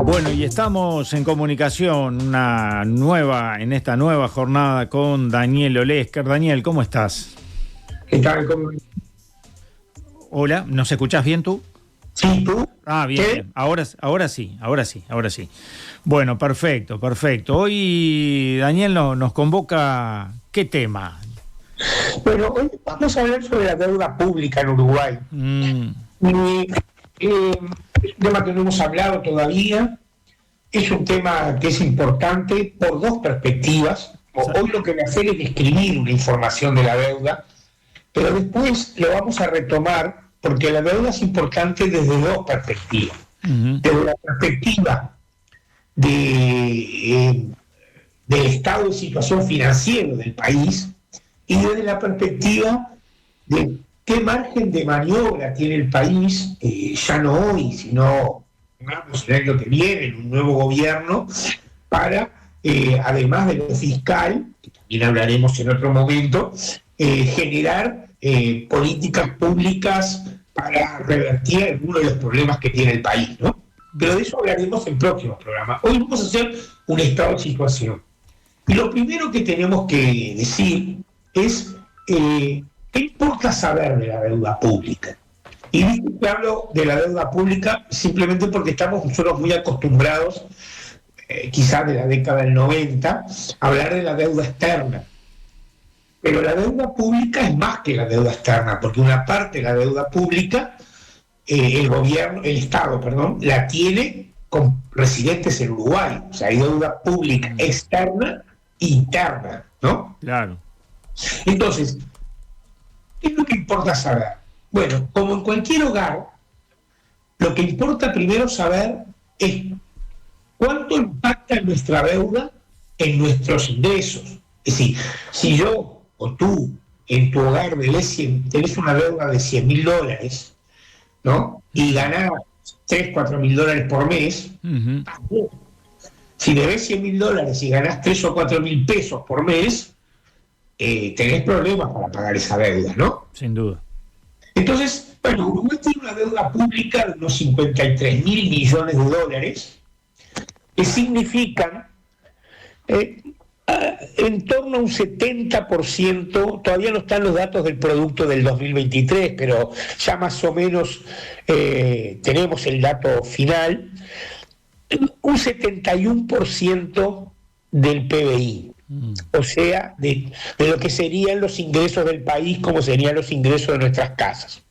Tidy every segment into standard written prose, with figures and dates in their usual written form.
Bueno, y estamos en comunicación en esta nueva jornada con Daniel Olesker. Daniel, ¿cómo estás? ¿Qué tal? Hola, ¿nos escuchás bien tú? Sí, ¿tú? Ah, bien, ¿Qué? bien. Ahora sí. Bueno, perfecto. Hoy Daniel nos convoca, ¿qué tema? Bueno, hoy vamos a hablar sobre la deuda pública en Uruguay. Es un tema que no hemos hablado todavía. Es un tema que es importante por dos perspectivas. Hoy lo que voy a hacer es describir una información de la deuda, pero después lo vamos a retomar porque la deuda es importante desde dos perspectivas. Desde la perspectiva del estado de situación financiero del país y desde la perspectiva de qué margen de maniobra tiene el país, ya no hoy, sino el año que viene, en un nuevo gobierno, para, además de lo fiscal, que también hablaremos en otro momento, generar políticas públicas para revertir algunos de los problemas que tiene el país, ¿no? Pero de eso hablaremos en próximos programas. Hoy vamos a hacer un estado de situación. Y lo primero que tenemos que decir es ¿qué importa saber de la deuda pública? Y digo que hablo de la deuda pública simplemente porque estamos nosotros muy acostumbrados, quizás de la década del 90, a hablar de la deuda externa. Pero la deuda pública es más que la deuda externa, porque una parte de la deuda pública, el Estado, la tiene con residentes en Uruguay. O sea, hay deuda pública externa e interna, ¿no? Claro. Entonces, ¿qué es lo que importa saber? Bueno, como en cualquier hogar, lo que importa primero saber es cuánto impacta nuestra deuda en nuestros ingresos. Es decir, si yo o tú en tu hogar tenés una deuda de $100.000, ¿no? Y ganás $3.000, $4.000 por mes, si debes $100.000 y ganás 3 o 4.000 pesos por mes, tenés problemas para pagar esa deuda, ¿no? Sin duda. Entonces, bueno, Uruguay tiene una deuda pública de unos 53.000 millones de dólares, que significan en torno a un 70%, todavía no están los datos del producto del 2023, pero ya más o menos tenemos el dato final, un 71% del PBI. O sea, de lo que serían los ingresos del país, como serían los ingresos de nuestras casas.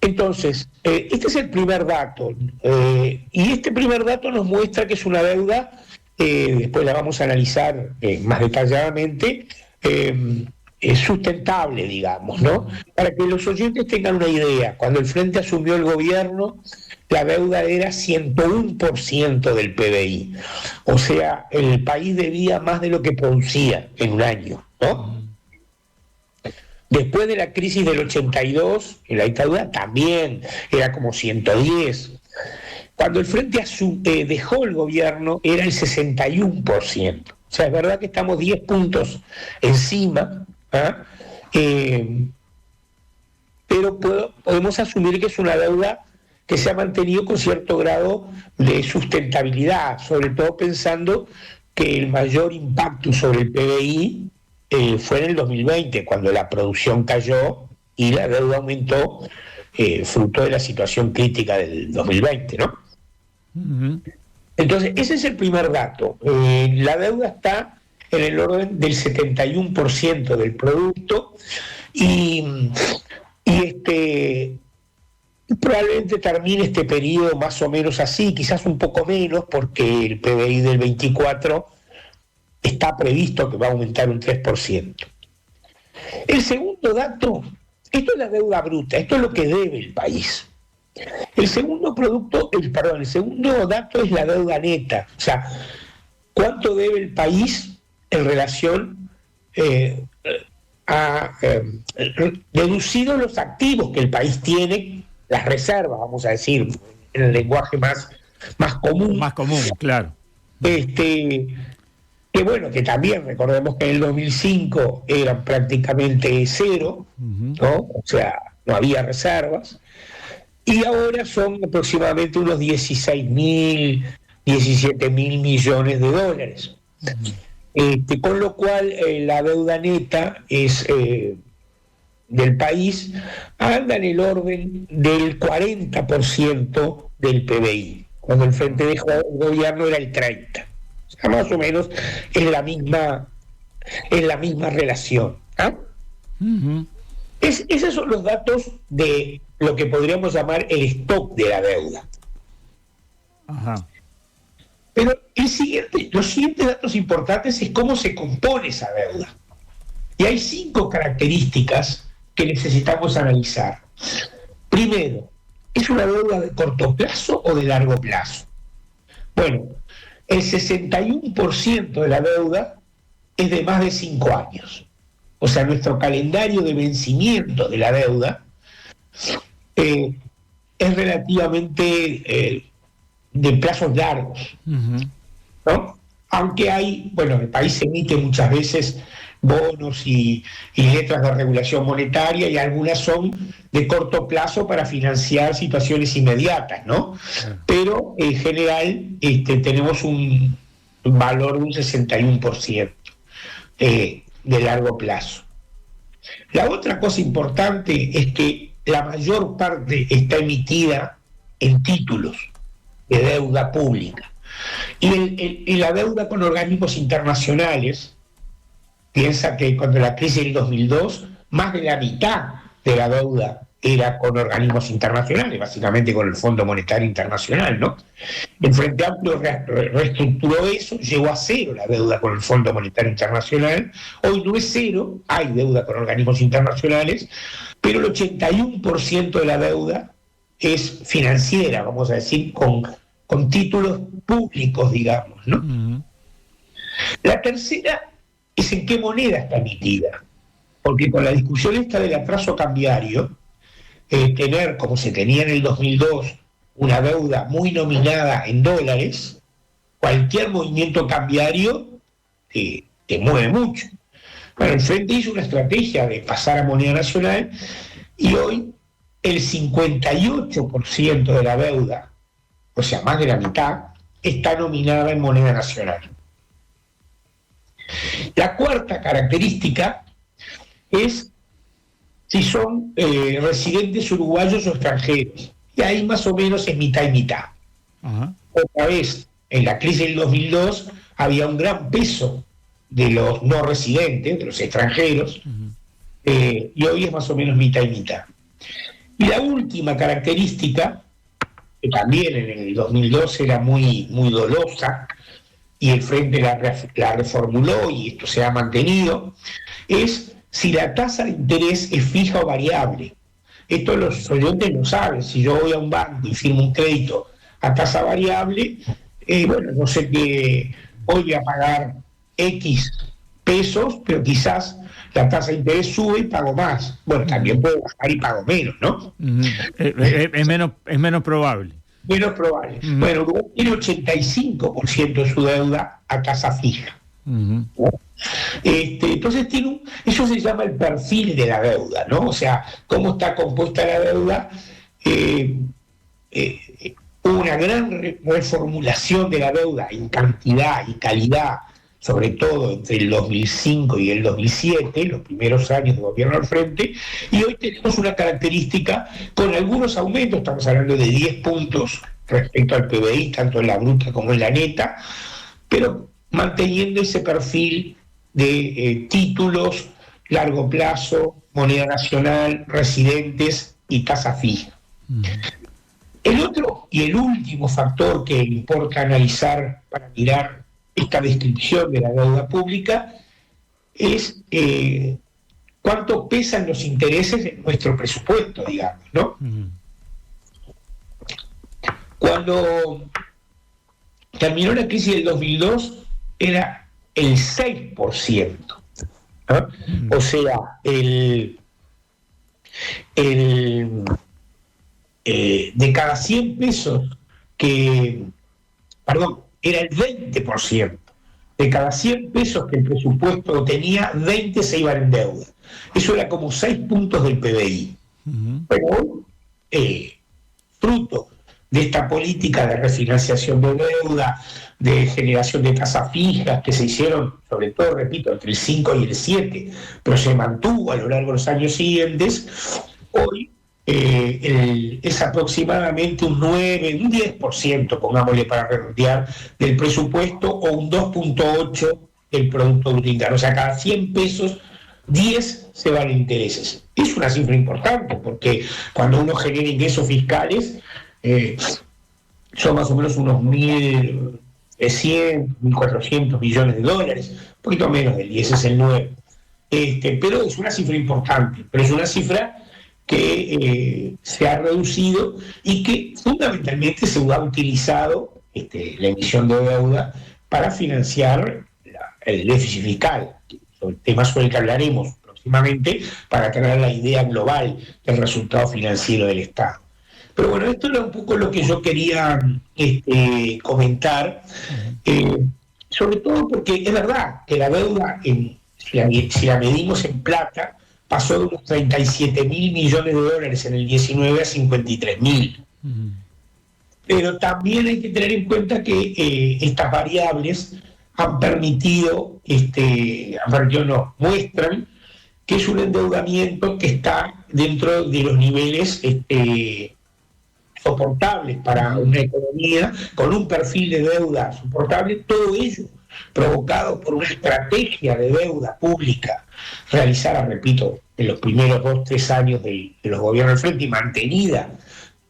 Entonces, este es el primer dato. Y este primer dato nos muestra que es una deuda, después la vamos a analizar más detalladamente, sustentable, digamos, ¿no? Para que los oyentes tengan una idea, cuando el Frente asumió el gobierno, la deuda era 101% del PBI. O sea, el país debía más de lo que producía en un año, ¿no? Después de la crisis del 82, en la dictadura también era como 110. Cuando el Frente dejó el gobierno, era el 61%. O sea, es verdad que estamos 10 puntos encima, pero podemos asumir que es una deuda que se ha mantenido con cierto grado de sustentabilidad, sobre todo pensando que el mayor impacto sobre el PBI fue en el 2020, cuando la producción cayó y la deuda aumentó, fruto de la situación crítica del 2020, ¿no? Entonces, ese es el primer dato. La deuda está en el orden del 71% del producto y probablemente termine este periodo más o menos así, quizás un poco menos, porque el PBI del 24 está previsto que va a aumentar un 3%. El segundo dato, esto es la deuda bruta, esto es lo que debe el país. El segundo dato es la deuda neta, o sea, cuánto debe el país en relación deducido los activos que el país tiene, las reservas, vamos a decir, en el lenguaje más común. Más común, claro. Que bueno, que también recordemos que en el 2005 eran prácticamente cero, ¿no? O sea, no había reservas. y ahora son aproximadamente unos 16.000, 17.000 millones de dólares. Con lo cual la deuda neta es del país anda en el orden del 40% del PBI, cuando el Frente de Gobierno era el 30%. O sea, más o menos es la misma relación. Esos son los datos de lo que podríamos llamar el stock de la deuda. Ajá. Pero los siguientes datos importantes es cómo se compone esa deuda. Y hay 5 características que necesitamos analizar. Primero, ¿es una deuda de corto plazo o de largo plazo? Bueno, el 61% de la deuda es de más de 5 años. O sea, nuestro calendario de vencimiento de la deuda es relativamente de plazos largos, ¿no? Aunque el país emite muchas veces bonos y letras de regulación monetaria, y algunas son de corto plazo para financiar situaciones inmediatas, ¿no? Pero en general tenemos un valor de un 61% de largo plazo. La otra cosa importante es que la mayor parte está emitida en títulos de deuda pública. Y la deuda con organismos internacionales, piensa que cuando la crisis del 2002, más de la mitad de la deuda era con organismos internacionales, básicamente con el Fondo Monetario Internacional, ¿no? El Frente Amplio reestructuró eso, llegó a cero la deuda con el Fondo Monetario Internacional. Hoy no es cero, hay deuda con organismos internacionales, pero el 81% de la deuda es financiera, vamos a decir, con títulos públicos, digamos, ¿no? La tercera es en qué moneda está emitida, porque con la discusión esta del atraso cambiario, tener, como se tenía en el 2002, una deuda muy nominada en dólares, cualquier movimiento cambiario te mueve mucho. Bueno, el Frente hizo una estrategia de pasar a moneda nacional, y hoy el 58% de la deuda, o sea, más de la mitad, está nominada en moneda nacional. La cuarta característica es si son residentes uruguayos o extranjeros, y ahí más o menos es mitad y mitad. Otra vez, en la crisis del 2002 había un gran peso de los no residentes, de los extranjeros, y hoy es más o menos mitad y mitad. Y la última característica, que también en el 2002 era muy, muy dolosa, y el Frente la reformuló y esto se ha mantenido, es si la tasa de interés es fija o variable. Esto los oyentes lo saben. Si yo voy a un banco y firmo un crédito a tasa variable, no sé que hoy voy a pagar X pesos, pero quizás la tasa de interés sube y pago más. Bueno, también puedo bajar y pago menos, ¿no? Es menos probable. Menos probable. Bueno, Uruguay tiene 85% de su deuda a tasa fija. Entonces eso se llama el perfil de la deuda, ¿no? O sea, cómo está compuesta la deuda. Hubo una gran reformulación de la deuda en cantidad y calidad, sobre todo entre el 2005 y el 2007, los primeros años de gobierno al Frente, y hoy tenemos una característica con algunos aumentos, estamos hablando de 10 puntos respecto al PBI, tanto en la bruta como en la neta, pero manteniendo ese perfil de títulos, largo plazo, moneda nacional, residentes y tasa fija. El otro y el último factor que importa analizar para mirar esta descripción de la deuda pública es cuánto pesan los intereses en nuestro presupuesto, digamos, ¿no? Cuando terminó la crisis del 2002 era el 6%, ¿no? O sea, de cada 100 pesos era el 20%. De cada 100 pesos que el presupuesto tenía, 20 se iban en deuda. Eso era como 6 puntos del PBI. Pero fruto de esta política de refinanciación de deuda, de generación de tasas fijas que se hicieron, sobre todo, repito, entre el 5 y el 7, pero se mantuvo a lo largo de los años siguientes. Hoy es aproximadamente un 9, un 10%, pongámosle para redondear, del presupuesto, o un 2,8% del Producto Bruto Interno. O sea, cada 100 pesos, 10 se van en intereses. Es una cifra importante, porque cuando uno genera ingresos fiscales, son más o menos unos 1.300, 1.400 millones de dólares, un poquito menos del 10, es el 9. Pero es una cifra importante, pero es una cifra que se ha reducido y que fundamentalmente se ha utilizado la emisión de deuda para financiar el déficit fiscal, el tema sobre el que hablaremos próximamente, para tener la idea global del resultado financiero del Estado. Pero bueno, esto era un poco lo que yo quería comentar, sobre todo porque es verdad que la deuda, si la medimos en plata, pasó de unos 37.000 millones de dólares en el 19 a 53.000. Pero también hay que tener en cuenta que estas variables han permitido, muestran que es un endeudamiento que está dentro de los niveles soportables para una economía con un perfil de deuda soportable, todo ello provocado por una estrategia de deuda pública realizada, repito, en los primeros 2-3 años de los gobiernos del frente y mantenida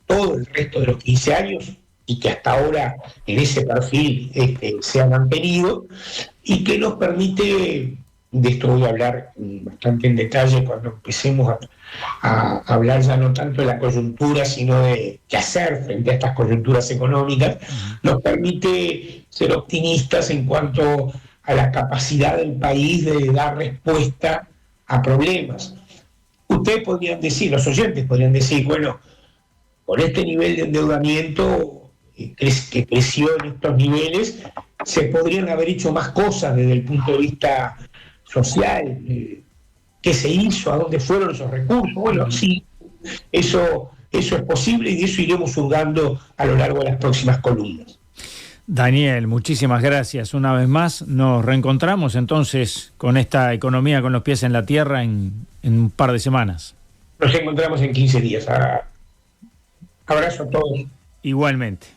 todo el resto de los 15 años, y que hasta ahora en ese perfil se ha mantenido, y que nos permite, de esto voy a hablar bastante en detalle cuando empecemos a hablar ya no tanto de la coyuntura, sino de qué hacer frente a estas coyunturas económicas, nos permite ser optimistas en cuanto a la capacidad del país de dar respuesta a problemas. Ustedes podrían decir, los oyentes podrían decir, bueno, con este nivel de endeudamiento que creció en estos niveles, se podrían haber hecho más cosas desde el punto de vista social. ¿Qué se hizo? ¿A dónde fueron esos recursos? Bueno, sí, eso es posible, y de eso iremos juzgando a lo largo de las próximas columnas. Daniel, muchísimas gracias una vez más. Nos reencontramos entonces con esta economía con los pies en la tierra en un par de semanas. Nos encontramos en 15 días. Abrazo a todos. Igualmente.